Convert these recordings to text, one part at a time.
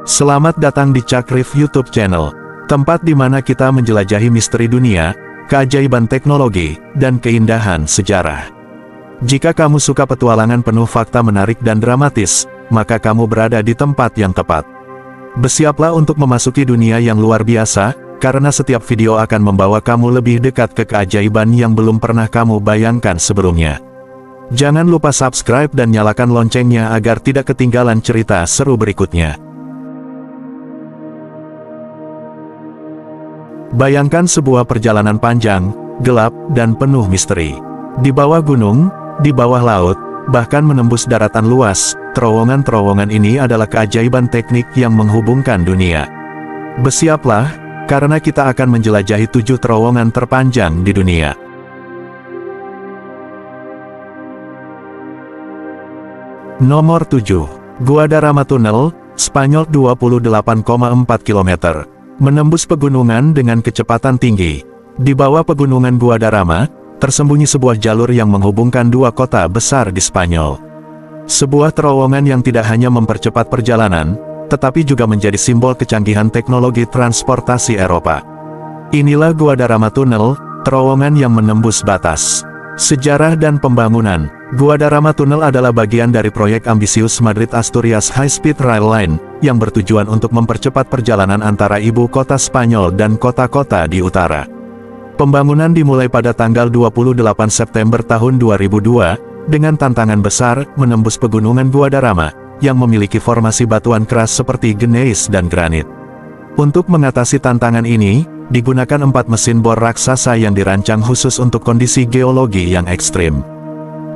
Selamat datang di Cakrif YouTube channel, tempat di mana kita menjelajahi misteri dunia, keajaiban teknologi, dan keindahan sejarah. Jika kamu suka petualangan penuh fakta menarik dan dramatis, maka kamu berada di tempat yang tepat. Bersiaplah untuk memasuki dunia yang luar biasa, karena setiap video akan membawa kamu lebih dekat ke keajaiban yang belum pernah kamu bayangkan sebelumnya. Jangan lupa subscribe dan nyalakan loncengnya agar tidak ketinggalan cerita seru berikutnya. Bayangkan sebuah perjalanan panjang, gelap, dan penuh misteri. Di bawah gunung, di bawah laut, bahkan menembus daratan luas, terowongan-terowongan ini adalah keajaiban teknik yang menghubungkan dunia. Bersiaplah, karena kita akan menjelajahi 7 terowongan terpanjang di dunia. Nomor 7. Guadarrama Tunnel, Spanyol 28,4 km. Menembus pegunungan dengan kecepatan tinggi. Di bawah pegunungan Guadarrama, tersembunyi sebuah jalur yang menghubungkan 2 kota besar di Spanyol. Sebuah terowongan yang tidak hanya mempercepat perjalanan, tetapi juga menjadi simbol kecanggihan teknologi transportasi Eropa. Inilah Guadarrama Tunnel, terowongan yang menembus batas. Sejarah dan pembangunan. Guadarrama Tunnel adalah bagian dari proyek ambisius Madrid-Asturias High Speed Rail Line, yang bertujuan untuk mempercepat perjalanan antara ibu kota Spanyol dan kota-kota di utara. Pembangunan dimulai pada tanggal 28 September tahun 2002, dengan tantangan besar menembus pegunungan Guadarrama, yang memiliki formasi batuan keras seperti gneis dan granit. Untuk mengatasi tantangan ini, digunakan 4 mesin bor raksasa yang dirancang khusus untuk kondisi geologi yang ekstrim.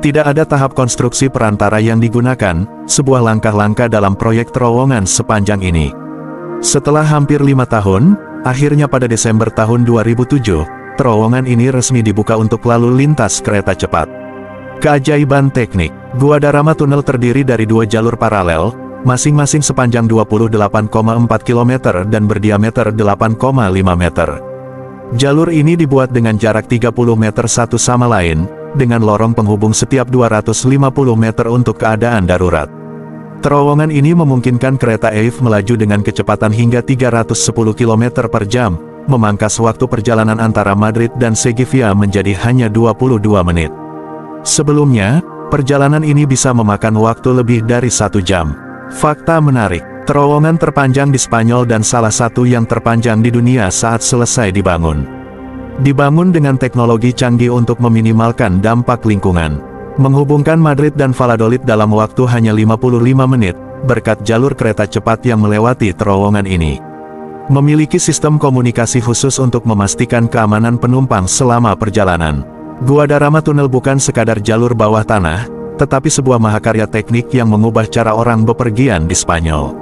Tidak ada tahap konstruksi perantara yang digunakan, sebuah langkah-langkah dalam proyek terowongan sepanjang ini. Setelah hampir 5 tahun, akhirnya pada Desember tahun 2007, terowongan ini resmi dibuka untuk lalu lintas kereta cepat. Keajaiban teknik. Guadarrama Tunnel terdiri dari 2 jalur paralel, masing-masing sepanjang 28,4 km dan berdiameter 8,5 meter. Jalur ini dibuat dengan jarak 30 meter satu sama lain, dengan lorong penghubung setiap 250 meter untuk keadaan darurat. Terowongan ini memungkinkan kereta EIF melaju dengan kecepatan hingga 310 km per jam, memangkas waktu perjalanan antara Madrid dan Sevilla menjadi hanya 22 menit. Sebelumnya, perjalanan ini bisa memakan waktu lebih dari 1 jam. Fakta menarik, terowongan terpanjang di Spanyol dan salah satu yang terpanjang di dunia saat selesai dibangun. Dibangun dengan teknologi canggih untuk meminimalkan dampak lingkungan. Menghubungkan Madrid dan Valladolid dalam waktu hanya 55 menit, berkat jalur kereta cepat yang melewati terowongan ini. Memiliki sistem komunikasi khusus untuk memastikan keamanan penumpang selama perjalanan. Guadarrama Tunnel bukan sekadar jalur bawah tanah, tetapi sebuah mahakarya teknik yang mengubah cara orang bepergian di Spanyol.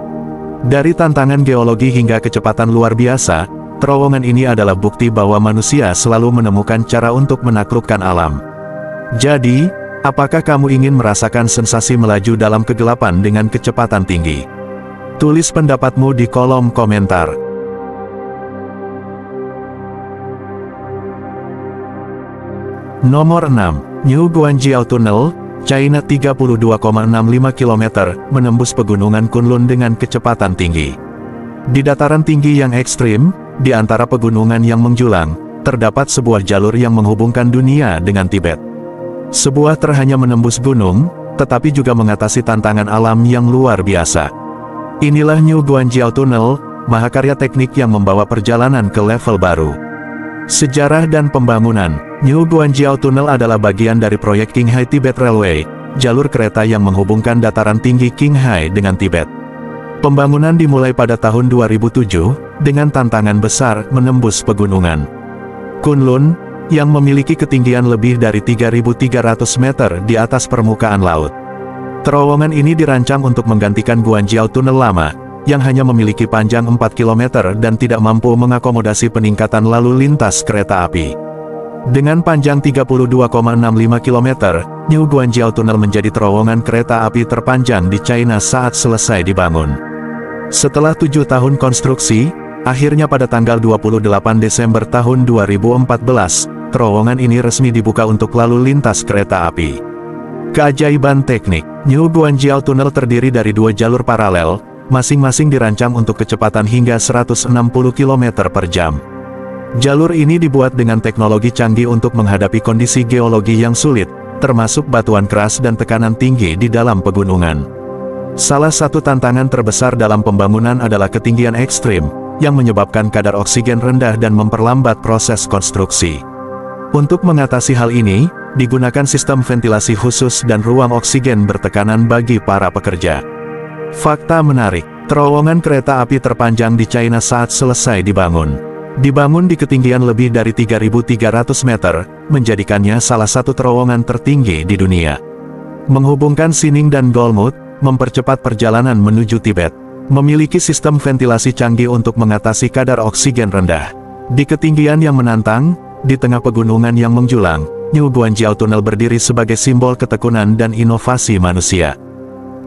Dari tantangan geologi hingga kecepatan luar biasa, terowongan ini adalah bukti bahwa manusia selalu menemukan cara untuk menaklukkan alam. Jadi, apakah kamu ingin merasakan sensasi melaju dalam kegelapan dengan kecepatan tinggi? Tulis pendapatmu di kolom komentar. Nomor 6. New Guangzhou Tunnel, China 32,65 km, menembus pegunungan Kunlun dengan kecepatan tinggi. Di dataran tinggi yang ekstrim, di antara pegunungan yang menjulang, terdapat sebuah jalur yang menghubungkan dunia dengan Tibet. Sebuah hanya menembus gunung, tetapi juga mengatasi tantangan alam yang luar biasa. Inilah New Guangzhou Tunnel, mahakarya teknik yang membawa perjalanan ke level baru. Sejarah dan pembangunan. New Guangzhou Tunnel adalah bagian dari proyek Qinghai Tibet Railway, jalur kereta yang menghubungkan dataran tinggi Qinghai dengan Tibet. Pembangunan dimulai pada tahun 2007, dengan tantangan besar menembus pegunungan Kunlun, yang memiliki ketinggian lebih dari 3.300 meter di atas permukaan laut. Terowongan ini dirancang untuk menggantikan Guangzhou Tunnel lama, yang hanya memiliki panjang 4 km dan tidak mampu mengakomodasi peningkatan lalu lintas kereta api. Dengan panjang 32,65 km, New Guangzhou Tunnel menjadi terowongan kereta api terpanjang di China saat selesai dibangun. Setelah 7 tahun konstruksi, akhirnya pada tanggal 28 Desember tahun 2014, terowongan ini resmi dibuka untuk lalu lintas kereta api. Keajaiban teknik, New Guangzhou Tunnel terdiri dari dua jalur paralel, masing-masing dirancang untuk kecepatan hingga 160 km per jam. Jalur ini dibuat dengan teknologi canggih untuk menghadapi kondisi geologi yang sulit, termasuk batuan keras dan tekanan tinggi di dalam pegunungan. Salah satu tantangan terbesar dalam pembangunan adalah ketinggian ekstrim, yang menyebabkan kadar oksigen rendah dan memperlambat proses konstruksi. Untuk mengatasi hal ini, digunakan sistem ventilasi khusus dan ruang oksigen bertekanan bagi para pekerja. Fakta menarik, terowongan kereta api terpanjang di China saat selesai dibangun. Dibangun di ketinggian lebih dari 3.300 meter, menjadikannya salah satu terowongan tertinggi di dunia. Menghubungkan Xining dan Golmud, mempercepat perjalanan menuju Tibet. Memiliki sistem ventilasi canggih untuk mengatasi kadar oksigen rendah. Di ketinggian yang menantang, di tengah pegunungan yang menjulang, New Guangzhou Tunnel berdiri sebagai simbol ketekunan dan inovasi manusia.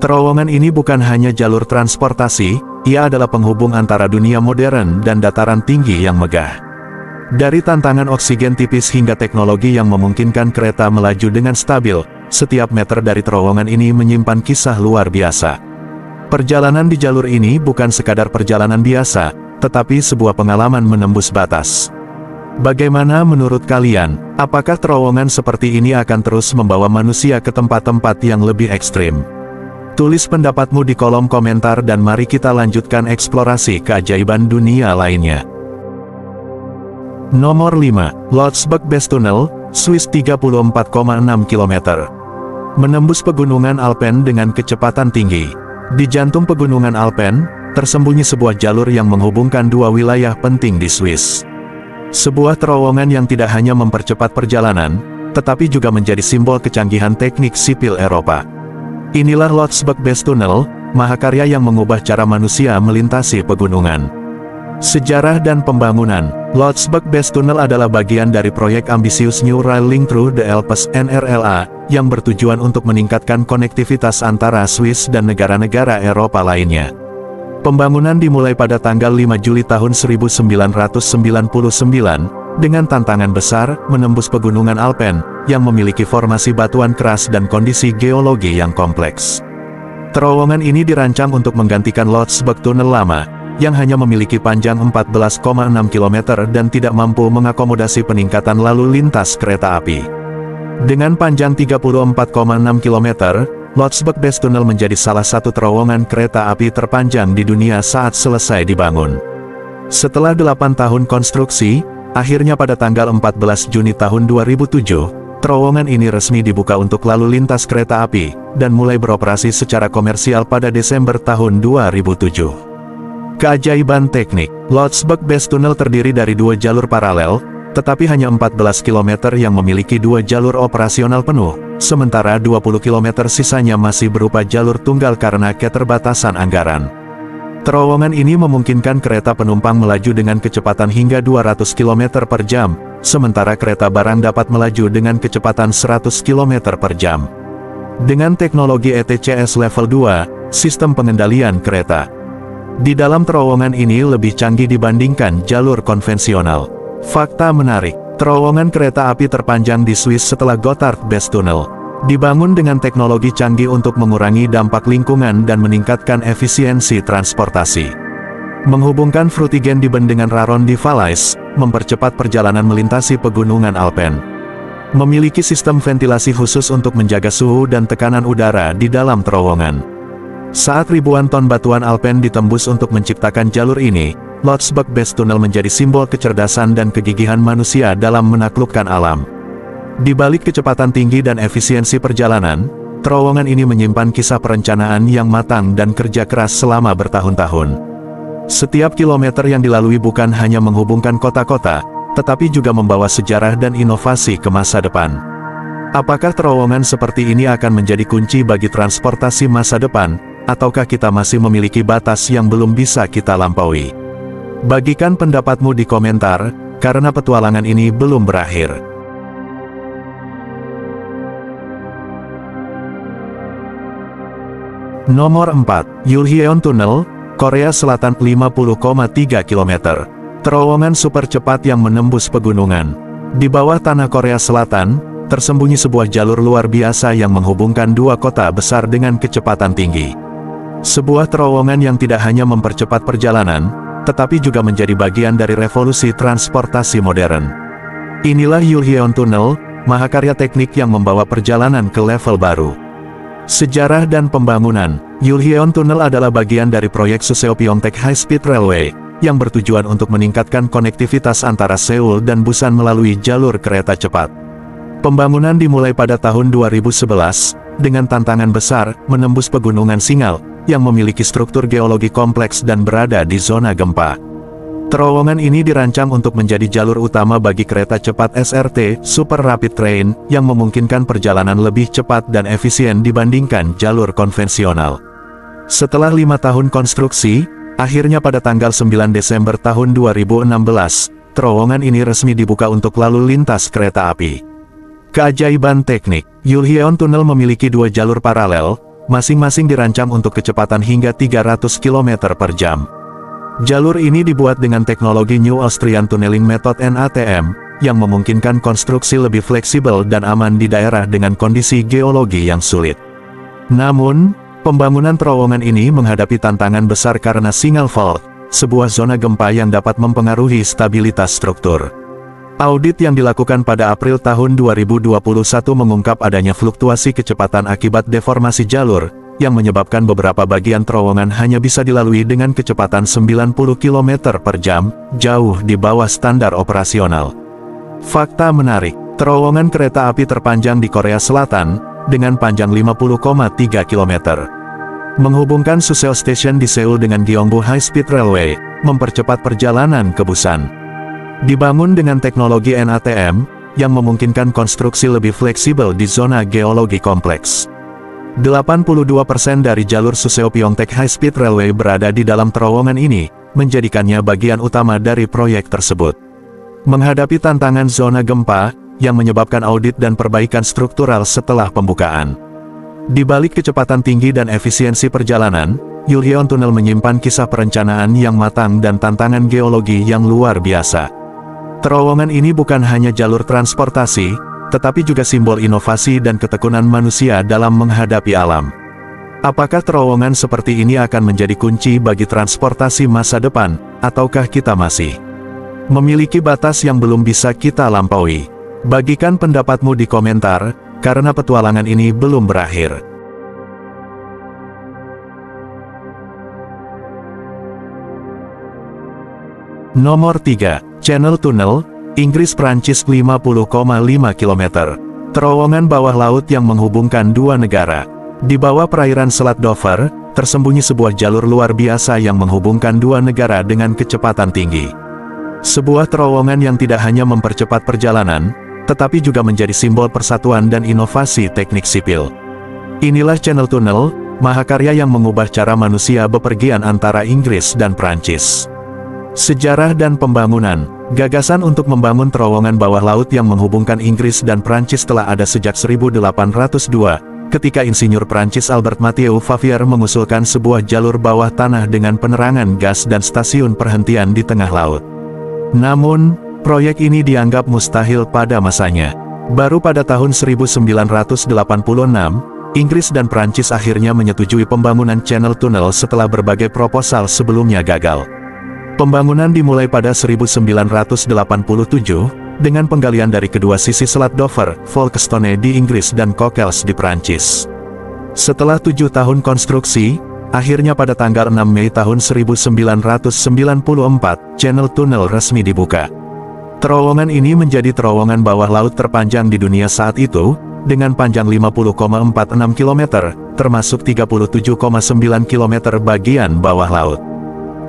Terowongan ini bukan hanya jalur transportasi, ia adalah penghubung antara dunia modern dan dataran tinggi yang megah. Dari tantangan oksigen tipis hingga teknologi yang memungkinkan kereta melaju dengan stabil, setiap meter dari terowongan ini menyimpan kisah luar biasa. Perjalanan di jalur ini bukan sekadar perjalanan biasa, tetapi sebuah pengalaman menembus batas. Bagaimana menurut kalian, apakah terowongan seperti ini akan terus membawa manusia ke tempat-tempat yang lebih ekstrim? Tulis pendapatmu di kolom komentar dan mari kita lanjutkan eksplorasi keajaiban dunia lainnya. Nomor 5, Lotsberg Base Tunnel, Swiss 34,6 km. Menembus pegunungan Alpen dengan kecepatan tinggi. Di jantung pegunungan Alpen, tersembunyi sebuah jalur yang menghubungkan dua wilayah penting di Swiss. Sebuah terowongan yang tidak hanya mempercepat perjalanan, tetapi juga menjadi simbol kecanggihan teknik sipil Eropa. Inilah Lotsberg Base Tunnel, mahakarya yang mengubah cara manusia melintasi pegunungan. Sejarah dan pembangunan, Lotsberg Base Tunnel adalah bagian dari proyek ambisius New Rail Link Through the Alps (NRLA), yang bertujuan untuk meningkatkan konektivitas antara Swiss dan negara-negara Eropa lainnya. Pembangunan dimulai pada tanggal 5 Juli tahun 1999, dengan tantangan besar, menembus pegunungan Alpen, yang memiliki formasi batuan keras dan kondisi geologi yang kompleks. Terowongan ini dirancang untuk menggantikan Lotsberg Tunnel lama, yang hanya memiliki panjang 14,6 km dan tidak mampu mengakomodasi peningkatan lalu lintas kereta api. Dengan panjang 34,6 km, Lotsberg Base Tunnel menjadi salah satu terowongan kereta api terpanjang di dunia saat selesai dibangun. Setelah 8 tahun konstruksi, akhirnya pada tanggal 14 Juni tahun 2007, terowongan ini resmi dibuka untuk lalu lintas kereta api, dan mulai beroperasi secara komersial pada Desember tahun 2007. Keajaiban teknik, Lotsberg Base Tunnel terdiri dari dua jalur paralel, tetapi hanya 14 km yang memiliki dua jalur operasional penuh, sementara 20 km sisanya masih berupa jalur tunggal karena keterbatasan anggaran. Terowongan ini memungkinkan kereta penumpang melaju dengan kecepatan hingga 200 km per jam, sementara kereta barang dapat melaju dengan kecepatan 100 km per jam. Dengan teknologi ETCS Level 2, sistem pengendalian kereta di dalam terowongan ini lebih canggih dibandingkan jalur konvensional. Fakta menarik, terowongan kereta api terpanjang di Swiss setelah Gotthard Base Tunnel dibangun dengan teknologi canggih untuk mengurangi dampak lingkungan dan meningkatkan efisiensi transportasi. Menghubungkan Frutigen-Diemen dengan Raron di Valais, mempercepat perjalanan melintasi pegunungan Alpen. Memiliki sistem ventilasi khusus untuk menjaga suhu dan tekanan udara di dalam terowongan. Saat ribuan ton batuan Alpen ditembus untuk menciptakan jalur ini, Lotsberg Base Tunnel menjadi simbol kecerdasan dan kegigihan manusia dalam menaklukkan alam. Di balik kecepatan tinggi dan efisiensi perjalanan, terowongan ini menyimpan kisah perencanaan yang matang dan kerja keras selama bertahun-tahun. Setiap kilometer yang dilalui bukan hanya menghubungkan kota-kota, tetapi juga membawa sejarah dan inovasi ke masa depan. Apakah terowongan seperti ini akan menjadi kunci bagi transportasi masa depan, ataukah kita masih memiliki batas yang belum bisa kita lampaui? Bagikan pendapatmu di komentar, karena petualangan ini belum berakhir. Nomor 4, Yulhyeon Tunnel, Korea Selatan 50,3 km. Terowongan super cepat yang menembus pegunungan. Di bawah tanah Korea Selatan, tersembunyi sebuah jalur luar biasa yang menghubungkan dua kota besar dengan kecepatan tinggi. Sebuah terowongan yang tidak hanya mempercepat perjalanan, tetapi juga menjadi bagian dari revolusi transportasi modern. Inilah Yulhyeon Tunnel, mahakarya teknik yang membawa perjalanan ke level baru. Sejarah dan pembangunan. Yulhyeon Tunnel adalah bagian dari proyek Suseopyeongtaek High Speed Railway, yang bertujuan untuk meningkatkan konektivitas antara Seoul dan Busan melalui jalur kereta cepat. Pembangunan dimulai pada tahun 2011, dengan tantangan besar, menembus pegunungan Singal, yang memiliki struktur geologi kompleks dan berada di zona gempa. Terowongan ini dirancang untuk menjadi jalur utama bagi kereta cepat SRT, Super Rapid Train, yang memungkinkan perjalanan lebih cepat dan efisien dibandingkan jalur konvensional. Setelah 5 tahun konstruksi, akhirnya pada tanggal 9 Desember tahun 2016, terowongan ini resmi dibuka untuk lalu lintas kereta api. Keajaiban teknik. Yulhyeon Tunnel memiliki 2 jalur paralel, masing-masing dirancang untuk kecepatan hingga 300 km per jam. Jalur ini dibuat dengan teknologi New Austrian Tunneling Method (NATM), yang memungkinkan konstruksi lebih fleksibel dan aman di daerah dengan kondisi geologi yang sulit. Namun, pembangunan terowongan ini menghadapi tantangan besar karena Singal Fault, sebuah zona gempa yang dapat mempengaruhi stabilitas struktur. Audit yang dilakukan pada April tahun 2021 mengungkap adanya fluktuasi kecepatan akibat deformasi jalur, yang menyebabkan beberapa bagian terowongan hanya bisa dilalui dengan kecepatan 90 km per jam, jauh di bawah standar operasional. Fakta menarik, terowongan kereta api terpanjang di Korea Selatan, dengan panjang 50,3 km. Menghubungkan Suseo Station di Seoul dengan Gyeongbu High Speed Railway, mempercepat perjalanan ke Busan. Dibangun dengan teknologi NATM, yang memungkinkan konstruksi lebih fleksibel di zona geologi kompleks. 82% dari jalur Suseopyeongtaek High Speed Railway berada di dalam terowongan ini, menjadikannya bagian utama dari proyek tersebut. Menghadapi tantangan zona gempa, yang menyebabkan audit dan perbaikan struktural setelah pembukaan. Di balik kecepatan tinggi dan efisiensi perjalanan, Yulhyeon Tunnel menyimpan kisah perencanaan yang matang dan tantangan geologi yang luar biasa. Terowongan ini bukan hanya jalur transportasi, tetapi juga simbol inovasi dan ketekunan manusia dalam menghadapi alam. Apakah terowongan seperti ini akan menjadi kunci bagi transportasi masa depan, ataukah kita masih memiliki batas yang belum bisa kita lampaui? Bagikan pendapatmu di komentar, karena petualangan ini belum berakhir. Nomor 3. Channel Tunnel, Inggris-Prancis 50,5 km. Terowongan bawah laut yang menghubungkan dua negara. Di bawah perairan Selat Dover, tersembunyi sebuah jalur luar biasa yang menghubungkan dua negara dengan kecepatan tinggi. Sebuah terowongan yang tidak hanya mempercepat perjalanan, tetapi juga menjadi simbol persatuan dan inovasi teknik sipil. Inilah Channel Tunnel, mahakarya yang mengubah cara manusia bepergian antara Inggris dan Prancis. Sejarah dan pembangunan. Gagasan untuk membangun terowongan bawah laut yang menghubungkan Inggris dan Prancis telah ada sejak 1802, ketika insinyur Prancis Albert Mathieu Favier mengusulkan sebuah jalur bawah tanah dengan penerangan gas dan stasiun perhentian di tengah laut. Namun, proyek ini dianggap mustahil pada masanya. Baru pada tahun 1986, Inggris dan Prancis akhirnya menyetujui pembangunan Channel Tunnel setelah berbagai proposal sebelumnya gagal. Pembangunan dimulai pada 1987, dengan penggalian dari kedua sisi Selat Dover, Folkestone di Inggris dan Coquelles di Prancis. Setelah 7 tahun konstruksi, akhirnya pada tanggal 6 Mei tahun 1994, Channel Tunnel resmi dibuka. Terowongan ini menjadi terowongan bawah laut terpanjang di dunia saat itu, dengan panjang 50,46 km, termasuk 37,9 km bagian bawah laut.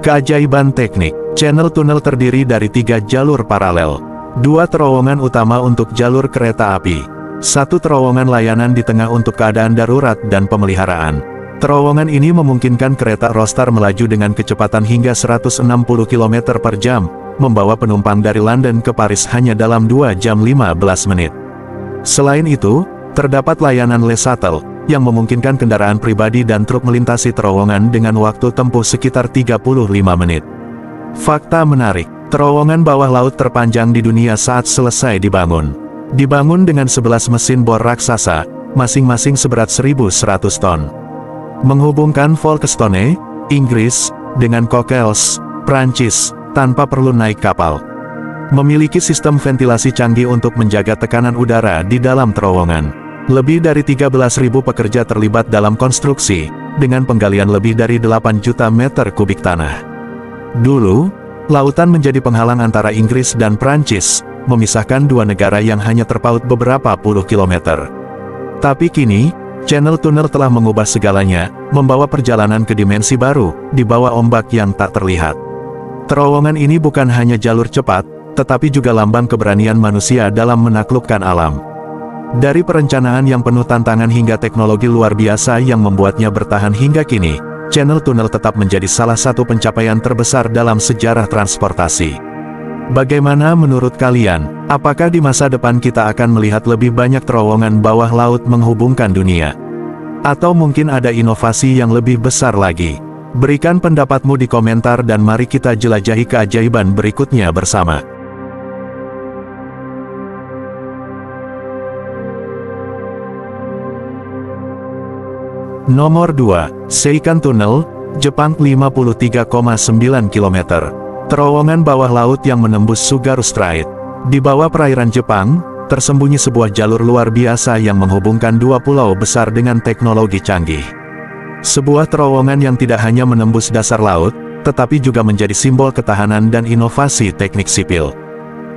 Keajaiban teknik. Channel Tunnel terdiri dari 3 jalur paralel. 2 terowongan utama untuk jalur kereta api. 1 terowongan layanan di tengah untuk keadaan darurat dan pemeliharaan. Terowongan ini memungkinkan kereta Eurostar melaju dengan kecepatan hingga 160 km per jam, membawa penumpang dari London ke Paris hanya dalam 2 jam 15 menit. Selain itu, terdapat layanan Le Shuttle, yang memungkinkan kendaraan pribadi dan truk melintasi terowongan dengan waktu tempuh sekitar 35 menit. Fakta menarik, terowongan bawah laut terpanjang di dunia saat selesai dibangun. Dibangun dengan 11 mesin bor raksasa, masing-masing seberat 1.100 ton. Menghubungkan Folkestone, Inggris, dengan Coquelles, Prancis, tanpa perlu naik kapal. Memiliki sistem ventilasi canggih untuk menjaga tekanan udara di dalam terowongan. Lebih dari 13.000 pekerja terlibat dalam konstruksi, dengan penggalian lebih dari 8 juta meter kubik tanah. Dulu, lautan menjadi penghalang antara Inggris dan Prancis, memisahkan dua negara yang hanya terpaut beberapa puluh kilometer. Tapi kini, Channel Tunnel telah mengubah segalanya, membawa perjalanan ke dimensi baru, di bawah ombak yang tak terlihat. Terowongan ini bukan hanya jalur cepat, tetapi juga lambang keberanian manusia dalam menaklukkan alam. Dari perencanaan yang penuh tantangan hingga teknologi luar biasa yang membuatnya bertahan hingga kini, Channel Tunnel tetap menjadi salah satu pencapaian terbesar dalam sejarah transportasi. Bagaimana menurut kalian, apakah di masa depan kita akan melihat lebih banyak terowongan bawah laut menghubungkan dunia? Atau mungkin ada inovasi yang lebih besar lagi? Berikan pendapatmu di komentar dan mari kita jelajahi keajaiban berikutnya bersama. Nomor 2, Seikan Tunnel, Jepang 53,9 km. Terowongan bawah laut yang menembus Tsugaru Strait. Di bawah perairan Jepang, tersembunyi sebuah jalur luar biasa yang menghubungkan dua pulau besar dengan teknologi canggih. Sebuah terowongan yang tidak hanya menembus dasar laut, tetapi juga menjadi simbol ketahanan dan inovasi teknik sipil.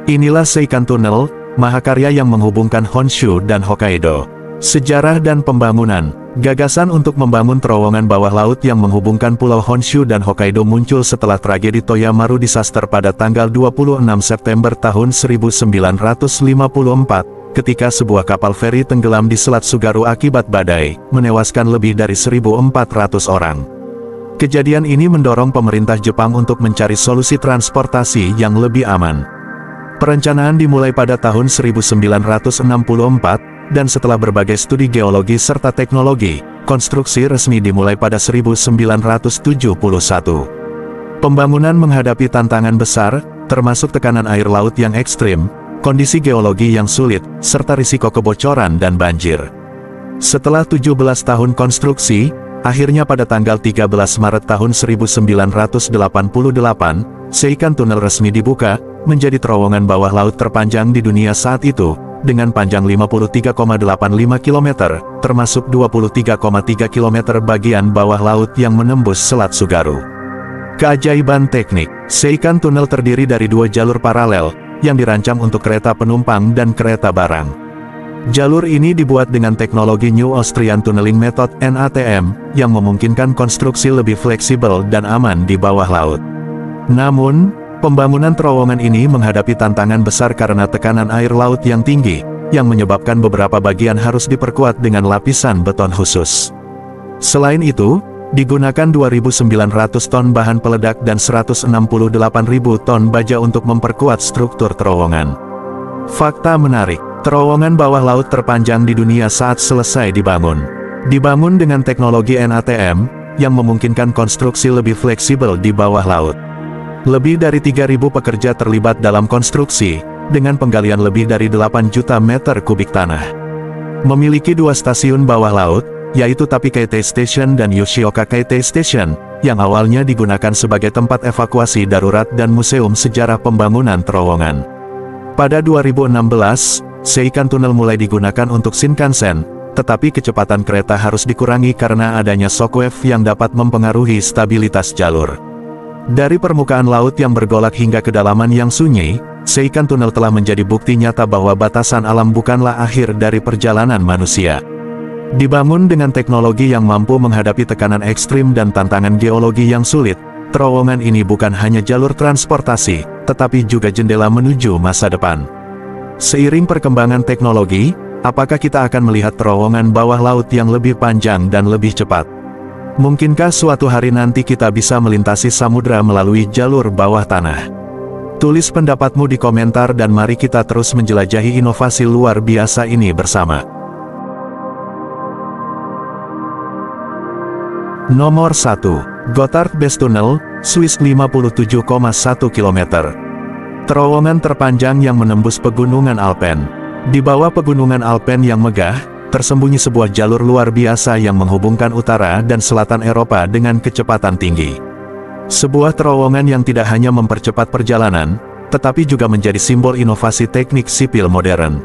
Inilah Seikan Tunnel, mahakarya yang menghubungkan Honshu dan Hokkaido. Sejarah dan pembangunan. Gagasan untuk membangun terowongan bawah laut yang menghubungkan Pulau Honshu dan Hokkaido muncul setelah tragedi Toyamaru Disaster pada tanggal 26 September tahun 1954, ketika sebuah kapal feri tenggelam di Selat Tsugaru akibat badai, menewaskan lebih dari 1.400 orang. Kejadian ini mendorong pemerintah Jepang untuk mencari solusi transportasi yang lebih aman. Perencanaan dimulai pada tahun 1964, dan setelah berbagai studi geologi serta teknologi, konstruksi resmi dimulai pada 1971. Pembangunan menghadapi tantangan besar, termasuk tekanan air laut yang ekstrim, kondisi geologi yang sulit, serta risiko kebocoran dan banjir. Setelah 17 tahun konstruksi, akhirnya pada tanggal 13 Maret tahun 1988, Seikan Tunnel resmi dibuka, menjadi terowongan bawah laut terpanjang di dunia saat itu, dengan panjang 53,85 km, termasuk 23,3 km bagian bawah laut yang menembus Selat Tsugaru. Keajaiban teknik, Seikan Tunnel terdiri dari dua jalur paralel, yang dirancang untuk kereta penumpang dan kereta barang. Jalur ini dibuat dengan teknologi New Austrian Tunneling Method (NATM), yang memungkinkan konstruksi lebih fleksibel dan aman di bawah laut. Namun, pembangunan terowongan ini menghadapi tantangan besar karena tekanan air laut yang tinggi, yang menyebabkan beberapa bagian harus diperkuat dengan lapisan beton khusus. Selain itu, digunakan 2.900 ton bahan peledak dan 168.000 ton baja untuk memperkuat struktur terowongan. Fakta menarik, terowongan bawah laut terpanjang di dunia saat selesai dibangun. Dibangun dengan teknologi NATM, yang memungkinkan konstruksi lebih fleksibel di bawah laut. Lebih dari 3.000 pekerja terlibat dalam konstruksi, dengan penggalian lebih dari 8 juta meter kubik tanah. Memiliki dua stasiun bawah laut, yaitu Tapi Keitei Station dan Yoshioka Keitei Station, yang awalnya digunakan sebagai tempat evakuasi darurat dan museum sejarah pembangunan terowongan. Pada 2016, Seikan Tunnel mulai digunakan untuk Shinkansen, tetapi kecepatan kereta harus dikurangi karena adanya shockwave yang dapat mempengaruhi stabilitas jalur. Dari permukaan laut yang bergolak hingga kedalaman yang sunyi, Seikan Tunnel telah menjadi bukti nyata bahwa batasan alam bukanlah akhir dari perjalanan manusia. Dibangun dengan teknologi yang mampu menghadapi tekanan ekstrim dan tantangan geologi yang sulit, terowongan ini bukan hanya jalur transportasi, tetapi juga jendela menuju masa depan. Seiring perkembangan teknologi, apakah kita akan melihat terowongan bawah laut yang lebih panjang dan lebih cepat? Mungkinkah suatu hari nanti kita bisa melintasi samudra melalui jalur bawah tanah? Tulis pendapatmu di komentar dan mari kita terus menjelajahi inovasi luar biasa ini bersama. Nomor 1. Gotthardbest Tunnel, Swiss 57,1 km. Terowongan terpanjang yang menembus pegunungan Alpen. Di bawah pegunungan Alpen yang megah, tersembunyi sebuah jalur luar biasa yang menghubungkan utara dan selatan Eropa dengan kecepatan tinggi. Sebuah terowongan yang tidak hanya mempercepat perjalanan, tetapi juga menjadi simbol inovasi teknik sipil modern.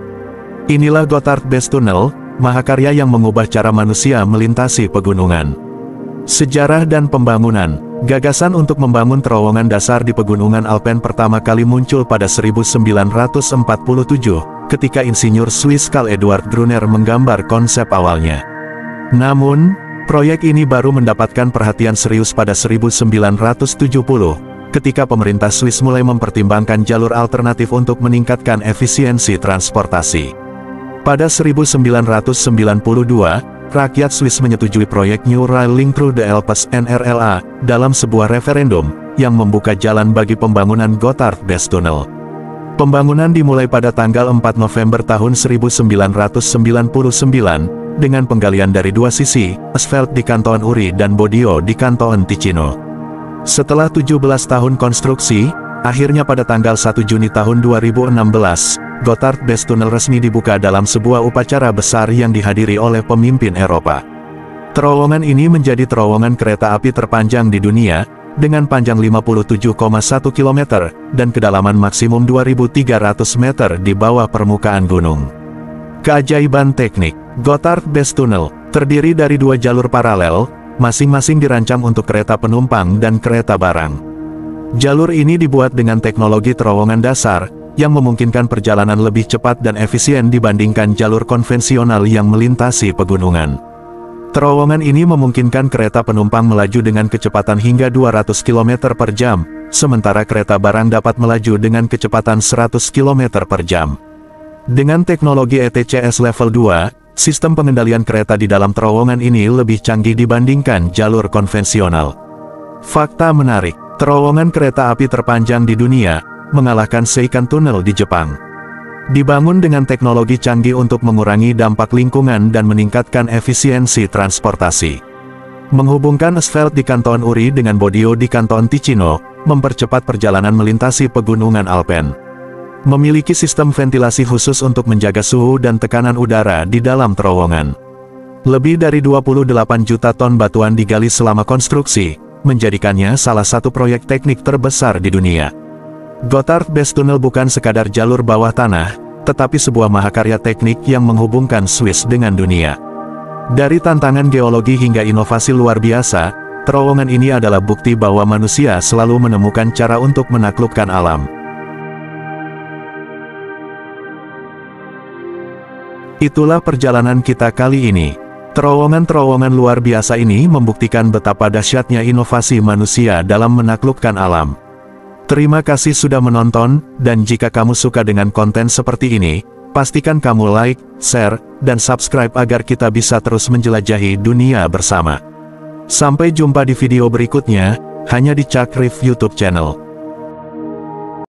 Inilah Gotthardbes-Tunnel, mahakarya yang mengubah cara manusia melintasi pegunungan. Sejarah dan pembangunan. Gagasan untuk membangun terowongan dasar di pegunungan Alpen pertama kali muncul pada 1947, ketika insinyur Swiss Carl Eduard Brunner menggambar konsep awalnya. Namun, proyek ini baru mendapatkan perhatian serius pada 1970, ketika pemerintah Swiss mulai mempertimbangkan jalur alternatif untuk meningkatkan efisiensi transportasi. Pada 1992, rakyat Swiss menyetujui proyek New Rail Link Through the Alps (NRLA) dalam sebuah referendum, yang membuka jalan bagi pembangunan Gotthardbes-Tunnel. Pembangunan dimulai pada tanggal 4 November tahun 1999, dengan penggalian dari dua sisi, aspal di Kanton Uri dan Bodio di Kanton Ticino. Setelah 17 tahun konstruksi, akhirnya pada tanggal 1 Juni tahun 2016, Gotthardbes-Tunnel resmi dibuka dalam sebuah upacara besar yang dihadiri oleh pemimpin Eropa. Terowongan ini menjadi terowongan kereta api terpanjang di dunia, dengan panjang 57,1 km, dan kedalaman maksimum 2.300 meter di bawah permukaan gunung. Keajaiban teknik. Gotthardbes-Tunnel terdiri dari dua jalur paralel, masing-masing dirancang untuk kereta penumpang dan kereta barang. Jalur ini dibuat dengan teknologi terowongan dasar, yang memungkinkan perjalanan lebih cepat dan efisien dibandingkan jalur konvensional yang melintasi pegunungan. Terowongan ini memungkinkan kereta penumpang melaju dengan kecepatan hingga 200 km per jam, sementara kereta barang dapat melaju dengan kecepatan 100 km per jam. Dengan teknologi ETCS Level 2, sistem pengendalian kereta di dalam terowongan ini lebih canggih dibandingkan jalur konvensional. Fakta menarik, terowongan kereta api terpanjang di dunia, mengalahkan Seikan Tunnel di Jepang. Dibangun dengan teknologi canggih untuk mengurangi dampak lingkungan dan meningkatkan efisiensi transportasi. Menghubungkan aspal di Kanton Uri dengan Bodio di Kanton Ticino, mempercepat perjalanan melintasi pegunungan Alpen. Memiliki sistem ventilasi khusus untuk menjaga suhu dan tekanan udara di dalam terowongan. Lebih dari 28 juta ton batuan digali selama konstruksi, menjadikannya salah satu proyek teknik terbesar di dunia. Gotthardbes-Tunnel bukan sekadar jalur bawah tanah, tetapi sebuah mahakarya teknik yang menghubungkan Swiss dengan dunia. Dari tantangan geologi hingga inovasi luar biasa, terowongan ini adalah bukti bahwa manusia selalu menemukan cara untuk menaklukkan alam. Itulah perjalanan kita kali ini. Terowongan-terowongan luar biasa ini membuktikan betapa dahsyatnya inovasi manusia dalam menaklukkan alam. Terima kasih sudah menonton, dan jika kamu suka dengan konten seperti ini, pastikan kamu like, share, dan subscribe agar kita bisa terus menjelajahi dunia bersama. Sampai jumpa di video berikutnya, hanya di Cakrif YouTube channel.